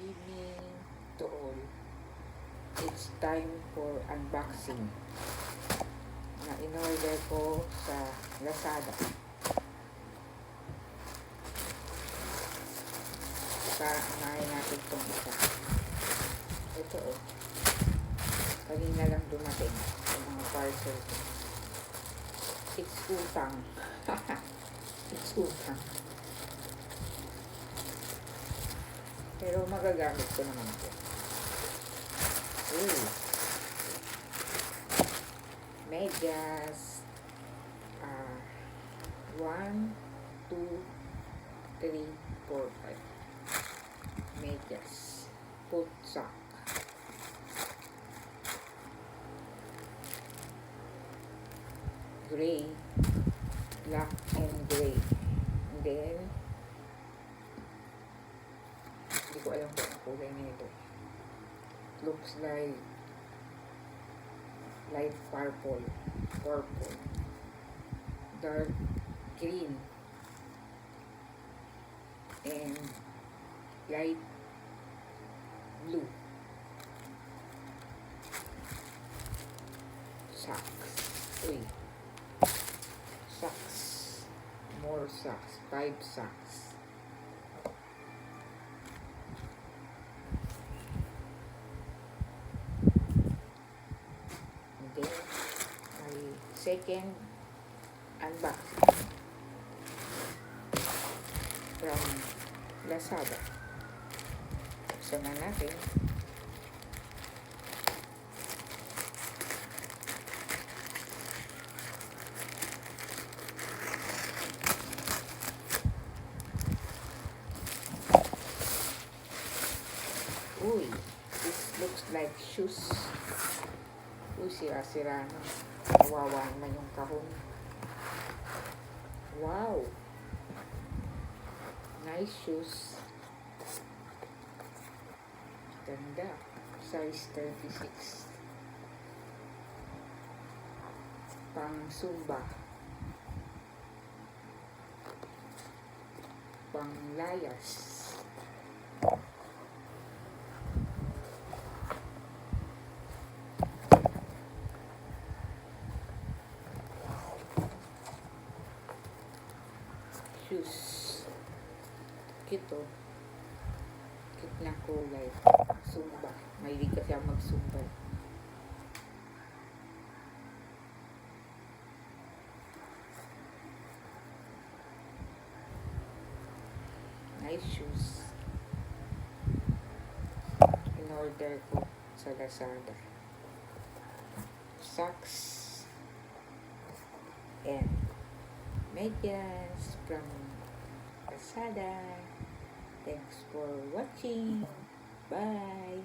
evening to all. It's time for unboxing na in-order ko sa Lazada. Unahin natin itong isa. Ito kanina lang dumating yung mga parcel ko. It's utang. It's utang. Pero magagamit ko naman ito. Medyas. 1, 2, 3, 4, 5. Medyas. Foot sock. Gray. Black and gray. And then, hindi ko alam kung ang kulay nito. Looks like light purple, dark green, and light blue. Socks. Socks. More socks. 5 socks. And then, my second unboxing from Lazada. Buksan na natin. This looks like shoes. Sira-sira na. Kawawa naman yung kahon. Wow! Nice shoes. Ganda. Size 36. Pang Zumba. Pang layas. Shoes. Cute oh. Cute na kulay. Zumba. Mahilig kasi ako mag-zumba. Nice shoes. In-order ko sa Lazada. Socks. And medyas from Lazada. Thanks for watching. Bye.